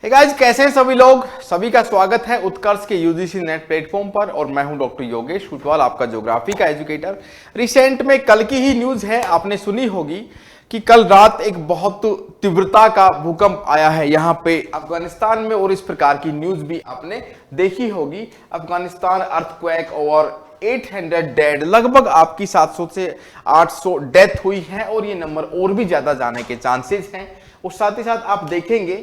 Hey guys, कैसे हैं सभी लोग। सभी का स्वागत है उत्कर्ष के यूजीसी नेट प्लेटफॉर्म पर और मैं हूं डॉक्टर योगेश फुटवाल, आपका ज्योग्राफी का एजुकेटर। रिसेंट में कल की ही न्यूज है, आपने सुनी होगी कि कल रात एक बहुत तीव्रता का भूकंप आया है यहाँ पे अफगानिस्तान में, और इस प्रकार की न्यूज भी आपने देखी होगी। अफगानिस्तान अर्थक्वेक और 800 डेड, लगभग आपकी 700 से 800 डेथ हुई है और ये नंबर और भी ज्यादा जाने के चांसेस हैं। और साथ ही साथ आप देखेंगे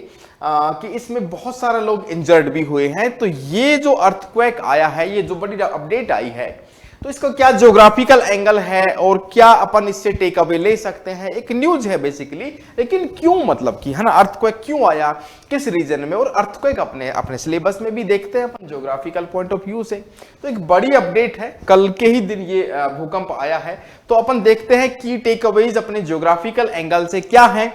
कि इसमें बहुत सारे लोग इंजर्ड भी हुए हैं। तो ये जो अर्थक्वेक आया है, ये जो बड़ी अपडेट आई है, तो इसका क्या ज्योग्राफिकल एंगल है और क्या अपन इससे टेक अवे ले सकते हैं। एक न्यूज है बेसिकली, लेकिन क्यों, मतलब कि है ना, अर्थक्वेक क्यों आया, किस रीजन में, और अर्थक्वेक अपने अपने सिलेबस में भी देखते हैं अपन ज्योग्राफिकल पॉइंट ऑफ व्यू से। तो एक बड़ी अपडेट है, कल के ही दिन ये भूकंप आया है। तो अपन देखते हैं की टेक अवेज अपने ज्योग्राफिकल एंगल से क्या है,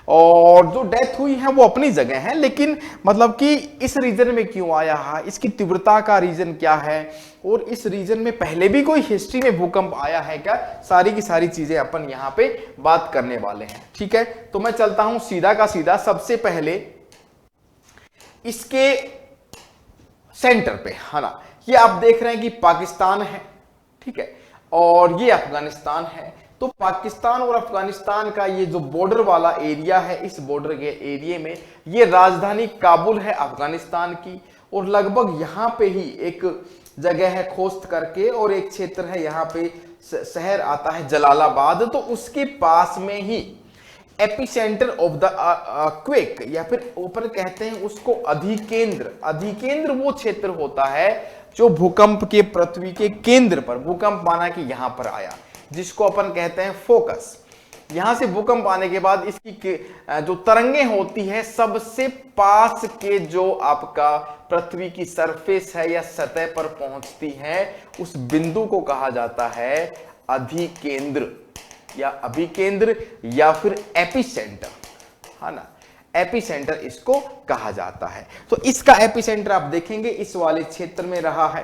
और जो डेथ हुई है वो अपनी जगह है, लेकिन मतलब कि इस रीजन में क्यों आया है, इसकी तीव्रता का रीजन क्या है, और इस रीजन में पहले भी कोई हिस्ट्री में भूकंप आया है क्या, सारी की सारी चीजें अपन यहां पे बात करने वाले हैं। ठीक है, तो मैं चलता हूं सीधा का सीधा। सबसे पहले इसके सेंटर पे, है ना, ये आप देख रहे हैं कि पाकिस्तान है, ठीक है, और ये अफगानिस्तान है। तो पाकिस्तान और अफगानिस्तान का ये जो बॉर्डर वाला एरिया है, इस बॉर्डर के एरिया में ये राजधानी काबुल है अफगानिस्तान की, और लगभग यहां पे ही एक जगह है खोस्त करके, और एक क्षेत्र है यहां पे शहर आता है जलालाबाद। तो उसके पास में ही एपिसेंटर ऑफ द क्वेक, या फिर ऊपर कहते हैं उसको अधिकेंद्र। अधिकेंद्र वो क्षेत्र होता है जो भूकंप के पृथ्वी के केंद्र पर, भूकंप माना कि यहां पर आया, जिसको अपन कहते हैं फोकस। यहां से भूकंप आने के बाद इसकी जो तरंगे होती है, सबसे पास के जो आपका पृथ्वी की सरफेस है या सतह पर पहुंचती है, उस बिंदु को कहा जाता है अधिकेंद्र या अभिकेंद्र या फिर एपिसेंटर, है ना। एपिसेंटर इसको कहा जाता है। तो इसका एपिसेंटर आप देखेंगे इस वाले क्षेत्र में रहा है,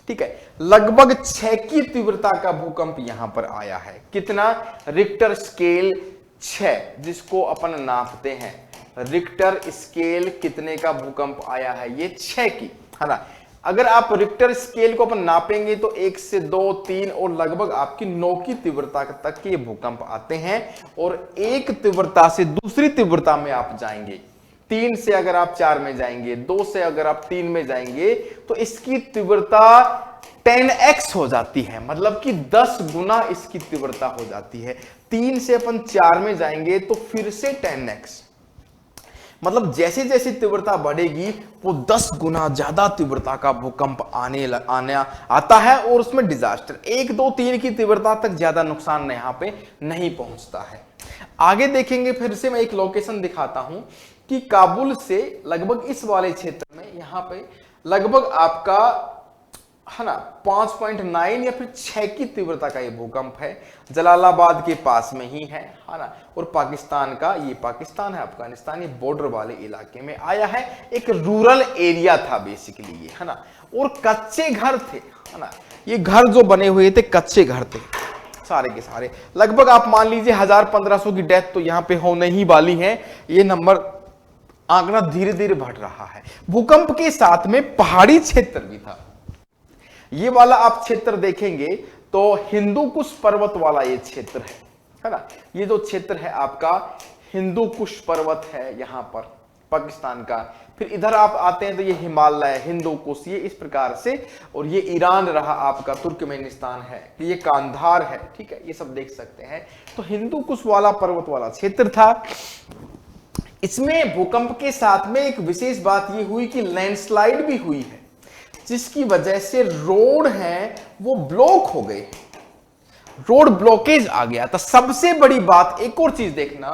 ठीक है। लगभग 6 की तीव्रता का भूकंप यहां पर आया है। कितना? रिक्टर स्केल 6, जिसको अपन नापते हैं। रिक्टर स्केल कितने का भूकंप आया है? ये 6 की, है ना। अगर आप रिक्टर स्केल को अपन नापेंगे तो 1 से 2, 3 और लगभग आपकी 9 की तीव्रता तक के ये भूकंप आते हैं। और एक तीव्रता से दूसरी तीव्रता में आप जाएंगे, 3 से अगर आप 4 में जाएंगे, 2 से अगर आप 3 में जाएंगे, तो इसकी तीव्रता 10x हो जाती है, मतलब कि 10 गुना इसकी तीव्रता हो जाती है। 3 से अपन 4 में जाएंगे तो फिर से 10x, मतलब जैसे जैसे तीव्रता बढ़ेगी वो 10 गुना ज्यादा तीव्रता का भूकंप आने आता है, और उसमें डिजास्टर 1, 2, 3 की तीव्रता तक ज्यादा नुकसान यहां पे नहीं पहुंचता है। आगे देखेंगे, फिर से मैं एक लोकेशन दिखाता हूं कि काबुल से लगभग इस वाले क्षेत्र में यहां पे लगभग आपका, है ना, 5.9 या फिर 6 की तीव्रता का ये भूकंप है। जलालाबाद के पास में ही है ना। और पाकिस्तान का, ये पाकिस्तान है अफगानिस्तान, ये बॉर्डर वाले इलाके में आया है। एक रूरल एरिया था बेसिकली ये, है ना, और कच्चे घर थे, है ना। ये घर जो बने हुए थे कच्चे घर थे सारे के सारे। लगभग आप मान लीजिए 1000-1500 की डेथ तो यहां पे होने ही वाली है। ये नंबर आंकड़ा धीरे धीरे बढ़ रहा है। भूकंप के साथ में पहाड़ी क्षेत्र भी था। ये वाला आप क्षेत्र देखेंगे तो हिंदू कुश पर्वत वाला ये क्षेत्र है ना। ये जो क्षेत्र है आपका हिंदू कुश पर्वत है यहां पर पाकिस्तान का। फिर इधर आप आते हैं तो ये हिमालय, हिंदू कुश, ये इस प्रकार से। और ये ईरान रहा आपका, तुर्कमेनिस्तान है, ये कांधार है, ठीक है, ये सब देख सकते हैं। तो हिंदू कुश वाला पर्वत वाला क्षेत्र था। इसमें भूकंप के साथ में एक विशेष बात ये हुई कि लैंडस्लाइड भी हुई है, जिसकी वजह से रोड हैं वो ब्लॉक हो गए, रोड ब्लॉकेज आ गया था। सबसे बड़ी बात एक और चीज देखना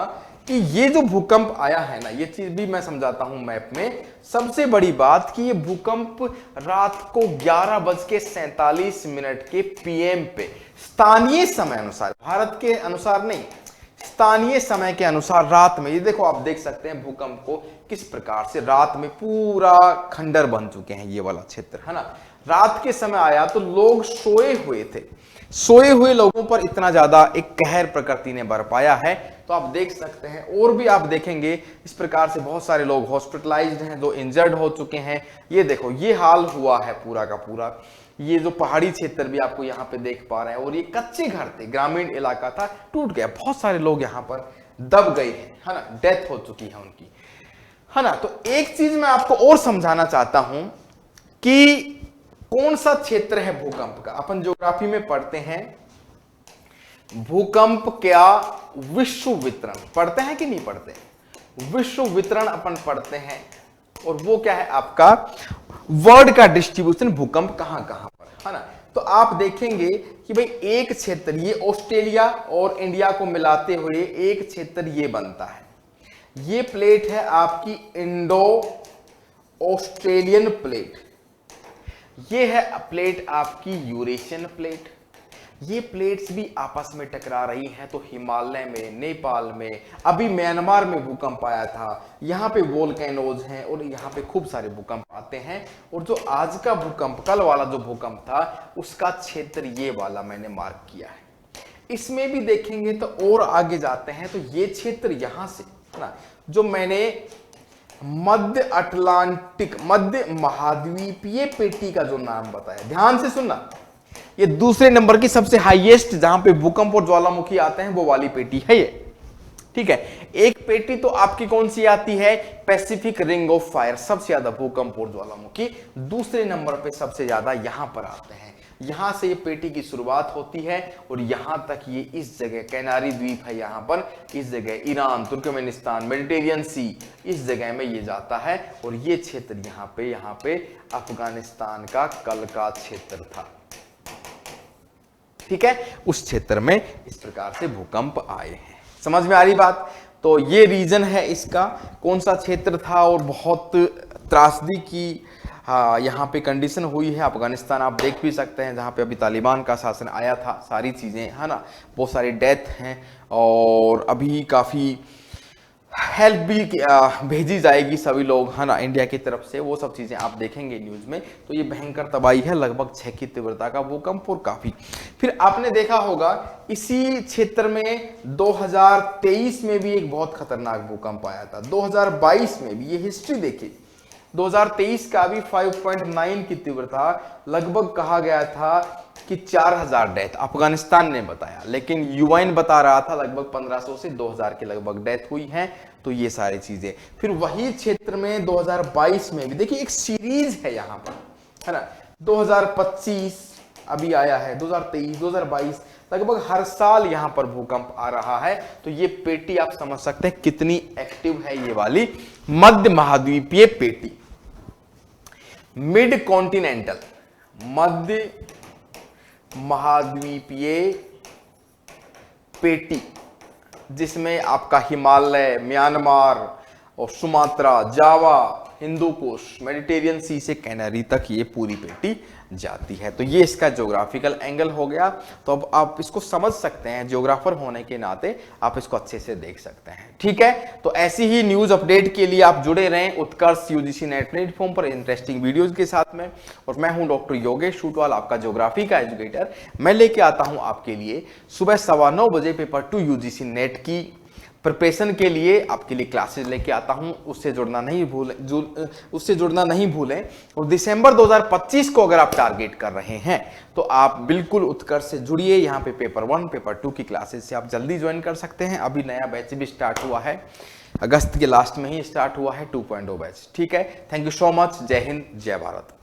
कि ये जो भूकंप आया है ना, ये चीज भी मैं समझाता हूं मैप में। सबसे बड़ी बात कि ये भूकंप रात को 11:47 के पीएम पे, स्थानीय समय अनुसार, भारत के अनुसार नहीं, स्थानीय समय के अनुसार रात में। ये देखो, आप देख सकते हैं भूकंप को किस प्रकार से रात में पूरा खंडर बन चुके हैं ये वाला क्षेत्र, है ना। रात के समय आया तो लोग सोए हुए थे, सोए हुए लोगों पर इतना ज्यादा एक कहर प्रकृति ने बरपाया है। तो आप देख सकते हैं, और भी आप देखेंगे इस प्रकार से बहुत सारे लोग हॉस्पिटलाइज्ड हैं, जो इंजर्ड हो चुके हैं। ये देखो, ये हाल हुआ है पूरा का पूरा। ये जो पहाड़ी क्षेत्र भी आपको यहाँ पे देख पा रहे हैं, और ये कच्चे घर थे, ग्रामीण इलाका था, टूट गया, बहुत सारे लोग यहाँ पर दब गए हैं, है ना, डेथ हो चुकी है उनकी, है ना। तो एक चीज मैं आपको और समझाना चाहता हूं कि कौन सा क्षेत्र है भूकंप का। अपन ज्योग्राफी में पढ़ते हैं भूकंप क्या विश्व वितरण, पढ़ते हैं कि नहीं पढ़ते? विश्व वितरण अपन पढ़ते हैं, और वो क्या है आपका वर्ल्ड का डिस्ट्रीब्यूशन, भूकंप कहां कहां पर, है ना। तो आप देखेंगे कि भाई एक क्षेत्र, ये ऑस्ट्रेलिया और इंडिया को मिलाते हुए एक क्षेत्र ये बनता है। ये प्लेट है आपकी इंडो ऑस्ट्रेलियन प्लेट, ये है प्लेट आपकी यूरेशियन प्लेट। ये प्लेट्स भी आपस में टकरा रही हैं। तो हिमालय में, नेपाल में, अभी म्यांमार में भूकंप आया था, यहाँ पे वोल्केनोज हैं और यहाँ पे खूब सारे भूकंप आते हैं। और जो आज का भूकंप, कल वाला जो भूकंप था, उसका क्षेत्र ये वाला मैंने मार्क किया है। इसमें भी देखेंगे तो और आगे जाते हैं तो ये क्षेत्र यहां से ना, जो मैंने मध्य अटलांटिक, मध्य महाद्वीपीय पेटी का जो नाम बताया, ध्यान से सुनना, ये दूसरे नंबर की सबसे हाईएस्ट जहां पे भूकंप और ज्वालामुखी आते हैं वो वाली पेटी है ये, ठीक है। एक पेटी तो आपकी कौन सी आती है, पैसिफिक रिंग ऑफ फायर, सबसे ज्यादा भूकंप और ज्वालामुखी। दूसरे नंबर पे सबसे ज्यादा यहां पर आते हैं, यहां से ये पेटी की शुरुआत होती है और यहां तक ये इस जगह कैनारी द्वीप है, यहां पर इस जगह ईरान, तुर्कमेनिस्तान, मेडिटेरियन सी, इस जगह में ये जाता है। और ये क्षेत्र यहाँ पे अफगानिस्तान का कल का क्षेत्र था, ठीक है। उस क्षेत्र में इस प्रकार से भूकंप आए हैं। समझ में आ रही बात? तो ये रीजन है इसका, कौन सा क्षेत्र था, और बहुत त्रासदी की यहाँ पे कंडीशन हुई है। अफगानिस्तान आप देख भी सकते हैं, जहाँ पे अभी तालिबान का शासन आया था, सारी चीज़ें, है ना, बहुत सारी डेथ हैं। और अभी काफ़ी हेल्प भी भेजी जाएगी सभी लोग, है ना, इंडिया की तरफ से, वो सब चीज़ें आप देखेंगे न्यूज़ में। तो ये भयंकर तबाही है, लगभग 6 की तीव्रता का भूकंप, और काफ़ी। फिर आपने देखा होगा इसी क्षेत्र में 2023 में भी एक बहुत खतरनाक भूकंप आया था, 2022 में भी, ये हिस्ट्री देखिए, 2023 का भी 5.9 की तीव्रता, लगभग कहा गया था कि 4000 डेथ अफगानिस्तान ने बताया, लेकिन यूएन बता रहा था लगभग 1500 से 2000 के लगभग डेथ हुई है। तो ये सारी चीजें, फिर वही क्षेत्र में 2022 में भी देखिए एक सीरीज है यहाँ पर, है ना, 2025 अभी आया है, 2023, 2022, लगभग हर साल यहां पर भूकंप आ रहा है। तो ये पेटी आप समझ सकते हैं कितनी एक्टिव है, ये वाली मध्य महाद्वीपीय पेटी, मिड कॉन्टिनेंटल, मध्य महाद्वीपीय पेटी, जिसमें आपका हिमालय, म्यांमार और सुमात्रा, जावा, हिंदू कोश, मेडिटेरियन सी से कैनारी तक ये पूरी पेटी जाती है। तो ये इसका ज्योग्राफिकल एंगल हो गया। तो अब आप इसको समझ सकते हैं, ज्योग्राफर होने के नाते आप इसको अच्छे से देख सकते हैं, ठीक है। तो ऐसी ही न्यूज अपडेट के लिए आप जुड़े रहें उत्कर्ष यूजीसी नेट प्लेटफॉर्म पर इंटरेस्टिंग वीडियोज के साथ में। और मैं हूं डॉक्टर योगेश शूटवाल, आपका ज्योग्राफी का एजुकेटर। मैं लेके आता हूं आपके लिए सुबह 9:15 बजे पेपर 2 यूजीसी नेट की प्रिपरेशन के लिए आपके लिए क्लासेस लेके आता हूं, उससे जुड़ना नहीं भूलें। और दिसंबर 2025 को अगर आप टारगेट कर रहे हैं तो आप बिल्कुल उत्कर्ष से जुड़िए। यहाँ पे पेपर 1, पेपर 2 की क्लासेस से आप जल्दी ज्वाइन कर सकते हैं। अभी नया बैच भी स्टार्ट हुआ है, अगस्त के लास्ट में ही स्टार्ट हुआ है 2.0 बैच, ठीक है। Thank you so much. जय हिंद, जय भारत।